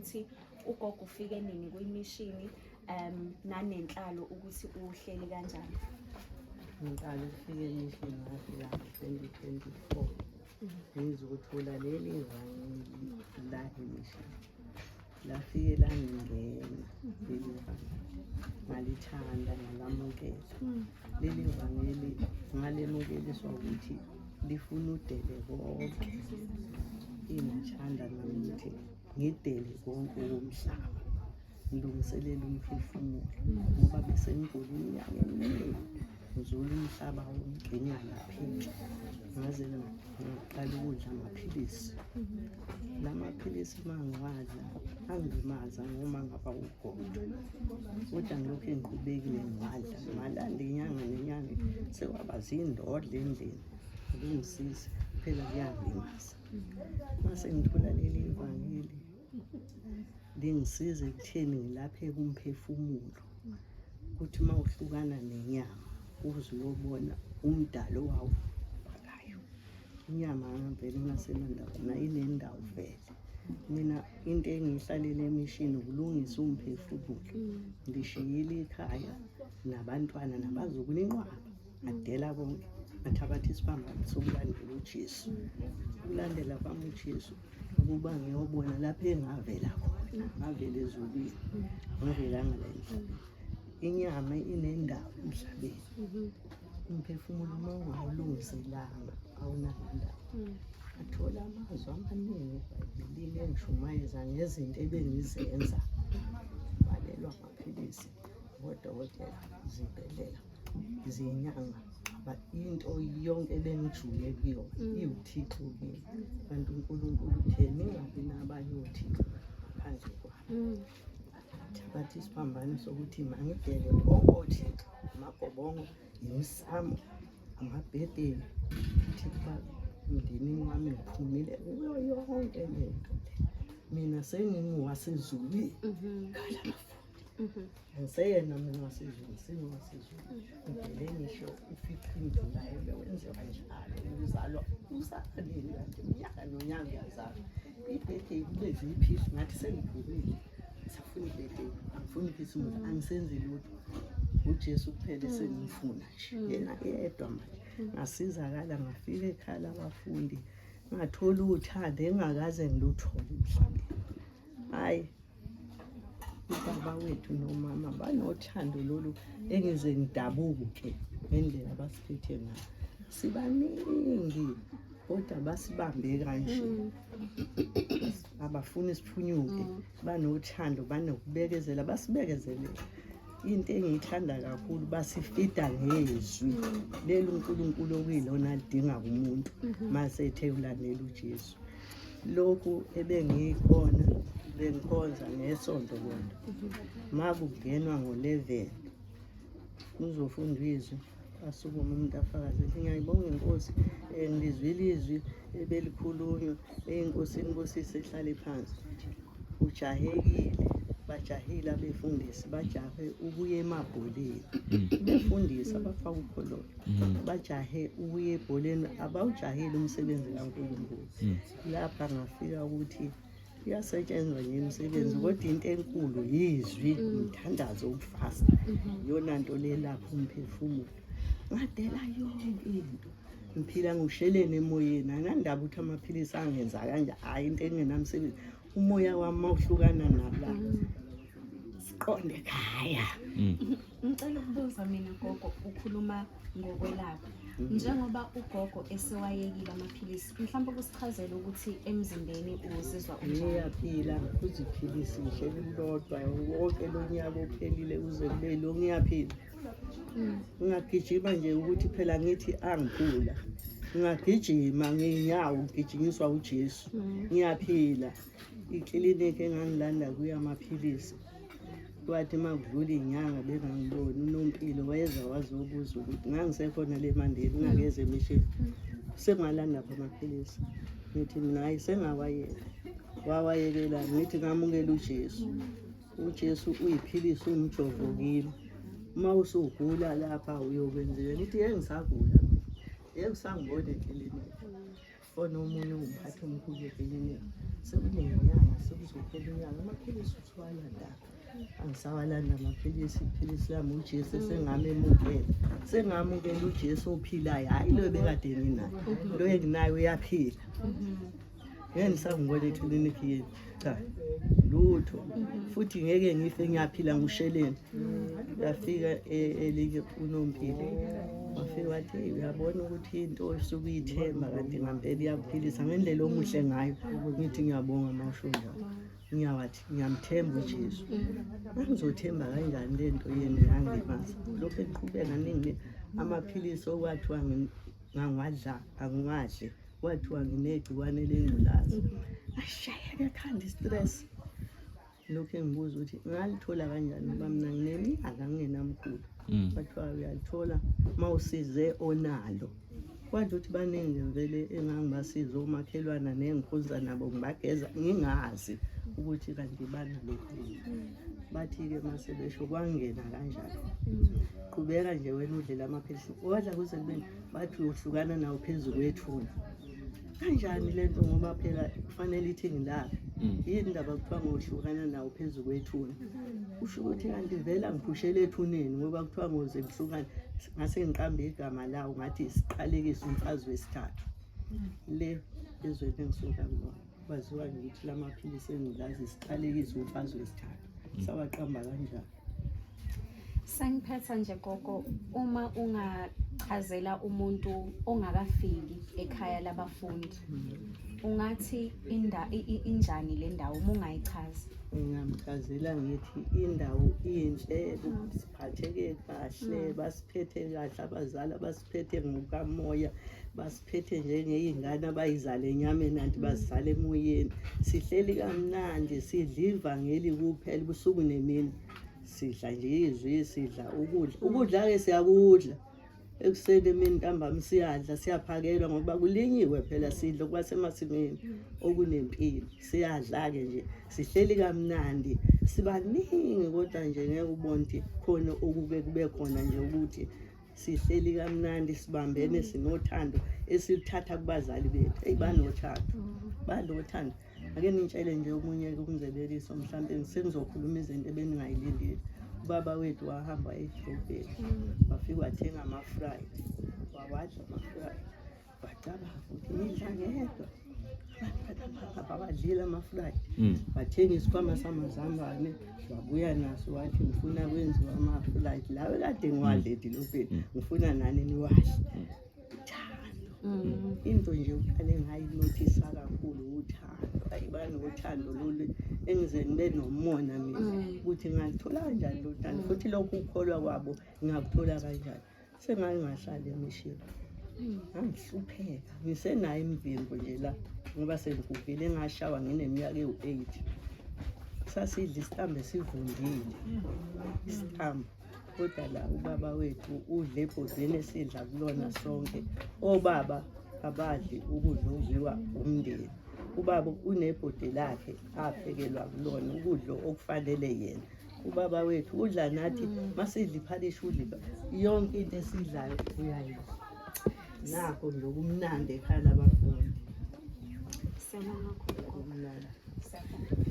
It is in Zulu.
ukuthi ugogo ufike nini kuyimishini nanenhlalo ukuthi uhleli kanjani? Ngiqale ukufika emishini ngafika 2024 ngizothola leli vangeli la emishini lafike langingena leli vangeli ngalithanda ngalamukela leli vangeli ngalemukeliswa ukuthi lifuna udele konke ingathanda nokuthi ngidele konke umhlaba ngilungiselela umphefumulo ngoba bese ngigula iminyaka eminingi ngizula umhlaba wonke ngingalapheki ngaze ngaqala ukudla amaphilisi lamaphilisi mangiwadla angilimaza noma ngaba ugodo kodwa ngilokhu ngiqhubekile ngiwadla malanda inyanga nenyanga sekwaba zindodla endlini ngingisize phela kuyalimaza mase ngithola leli vangeli lingisize ekutheni ngilapheke umphefumulo ukuthi mawuhlukana nenyama uze uyobona umdalo wawo bakayo inyama ngempela ngasenandawo inendawo vele mina into engihlalele emishini ukulungisa umphefumulo ngishiyile ekhaya nabantwana nabazukulu inqwaba adela bonke athabatha isiphambano sokulandela uJesu ukulandela kwami uJesu ukuba ngiyobona lapho engavela khona ngavela ezulwini ngavela ngalenhlabeni inyama inendawo emhlabeni umphefumulo uma ungawulungiselanga awunandawo athola amazwi amaningi ebhayibhelini engishumayeza ngezinto ebengizenza balelwa amaphilisi ngodokotela zibhelela zinyanga into yonke ebengijule kuyona iwuThixo kimi kanti uNkulunkulu uthe ningabi nabanye othixo ngaphandle kwami bathi isiphambano sokuthi mangidele bonke othixo amagobongo imisamo amabhedeni Thixo umndenini wami ngiphumile kuyo yonke lento mina senginguwasezulwini ngiseyena mina wasezulwini sengiwasezulwini ngivele ngisho u-15 July bewenziwa njalo ukuzalwa usanini kanti iminyaka nonyaka yazalwa ibhedeni kube ziphisi ngathi sengiphumile safuna ibhedeni angifuni iphisimulo angisenzi lutho uJesu kuphela sengimfuna nje yena yedwa manje ngasizakala ngafika ekhaya abafundi ngathola uthando engakaze ngiluthole emhlabeni hayi ubaba wethu nomama banothando lolu engize ngidabuke ngendlela basiphethe ngayo sibaningi kodwa basibambe kanje abafuna isiphunyuke banothando banokubekezela basibekezelela into engiyithanda kakhulu basifida ngezwi leli uNkulunkulu okuyilona lidinga kumuntu masethe ulandela uJesu lokhu ebengikhona bengikhonza ngesonto kodwa makungenwa ngo11 kuzofundwa izwi asukuma umuntu afakaze ngiyayibonga inkosi ngilizwile izwi ebelikhulunywa enkosini nkosisi ehlale phansi ujahekile bajahile abefundisi bajahe ukuya emabholeni befundisa abafaka ukholo bajahe ukuya ebholeni abawujahile umsebenzi kaNkulunkulu lapha ngafika ukuthi iyasetshenzwa nje imisebenzi kodwa into enkulu yizwi umthandazo ukufasta yona nto lelapha umphefumulo ngadela yonke into ngiphila ngushelene emoyeni anandaba ukuthi amaphilisi angenza kanje hayi into engenamsebenzi umoya wami mawuhlukana nala siqonde ekhaya ngicela ukubuza mina gogo ukhuluma ngokwelapha njengoba ugogo esewayekile amaphilisi mhlawumbe kusichazela ukuthi emzimbeni uzizwa unjani ngiyaphila uziphilisi ngihleli ulodwa wonke lonyaka ophelile uze kube lo ngiyaphila ngingagijima nje ukuthi phela ngithi angiphula ngingagijima ngenyawo ngijinyiswa uJesu ngiyaphila iklinikhi engangilanda kuya amaphilisi kwathi makudlula inyanga bengangiboni unompilo wayeza wazobuza ukuthi ngangisekhona le mandeni ngakeze emishini sengalanda amaphilisi ngithi mina ayisengawayeka wawayekela ngithi ngamukela uJesu uJesu uyiphilisa umjovo kimi uma usugula lapha uyokwenzela ngithi yengisagula yengisangibona eklinikhi fona umunye umphathi omkhulu eklinikhi sekunenyanga sekuzophela inyanga amaphilisi uthiwalandaba angisawalanda amaphilisi iphilisi lami ujesu sengamemukela sengamukela ujesu ophilayo hhayi lo bekade nginayo lo enginayo uyaphila ngeke ngisangibona eklinikhi yeni cha lutho futhi ngeke ngife ngiyaphila ngusheleni yafika elinye unompilo wafika wathi uyabona ukuthi into osuke uyithemba kanti ngampela iyakuphilisa ngendlela omuhle ngayo ngithi ngiyabonga mawusho njalo ngiyawathi ngiyamthemba ujesu angizothemba kanjani le nto yena yangimaza lokhu engiqhubeka ningi amaphilisi okwathiwa ngangiwadla angiwadle kwathiwa nginegciwane lengculazi ashayeka ekhanda istress lokhu engibuza ukuthi ngalithola kanjani ngoba mina ngineminyaka ngingenamkhulu kwathiwa uyalithola mawusize onalo kwathi ukuthi baningi vele engangibasiza omakhelwana nengikhonza nabo ngibageza ngingazi ukuthi kanti banalokhu bathi-ke mase besho kwangena kanjani qhubeka nje wena udlela amaphilisi wadla kuze kubeni bathi uyohlukana nawo phezu kwethuna kanjani le nto ngoba phela kufanele ithi ngilapha yini ndaba kuthiwa ngohlukana nawo phezu kwethuna kusho ukuthi kanti vela ngiphushele ethuneni ngoba kuthiwa ngoze ngihlukane ngase ngiqambe igama lawo ngathi isiqalekise umfazi wesithathu le ezweni engisuka kulona kwaziwa ukuthi lamaphilisi engculazi isiqalekise umfazi wesithathu sawaqamba kanjani Sengiphetha nje gogo uma ungachazela umuntu ongakafiki ekhaya labafundi ungathi injani le ndawo uma ungayichazi ngingamchazela ngithi indawo inhle siphatheke kahle basiphethe kahle abazali basiphethe ngokamoya basiphethe njengeyingane abayizala enyameni anti bazizala emoyeni sihleli kamnandi sidla ivangeli kuphela ubusuku nemini sidla nje izwi sidla ukudla ke siyakudla ekuseni emini ntambama siyadla siyaphakelwa ngoba kulinyiwe phela sidlo kwasemasimini okunempilo siyadla ke nje sihleli kamnandi sibaningi kodwa nje ngeke ubone ukuthi khona okuke kube khona nje ukuthi sihleli kamnandi sibambene sinothando esithatha kubazali bethu banothando ake nitshele nje omunye kumzekeliso mhlawumbe sengizokhuluma izinto ebengingayilindile ubaba wethu wahamba edrobheni wafika wathenga ama-fried wawadla ama-fried wacabanga ukuthi ngidla ngedwa abadlile ama-fried wathenga isikhwama samazambane wabuya naso wathi ngifuna kwenziwa ama-fried lawe kade ngiwadle edilobheni ngifuna nani niwadle into nje uqale ngayinothisa kakhulu uthando ayibani uthando lolu engize ngibe nomona mina ukuthi ngalithola kanjani lo thando futhi lokhu ukukholwa kwabo ngakuthola kanjani sengayingahlali emishini ngihlupheka ngisenayo imvimbo nje la ngoba sengigugile ngashawa ngineminyaka ewu-8 sasidla isitambe sivundile isitambe kodwa la ubaba wethu udle ebhodweni esidla kulona sonke obaba abadli ukudla okudliwa umndeni ubaba unebhodi lakhe aphekelwa kulona ukudla okufanele yena ubaba wethu udla nathi masidla iphalishi udla yonke into esidlayo uyayidla nakho nje kumnandi ekhaya labafundi Siyabonga kakhulu.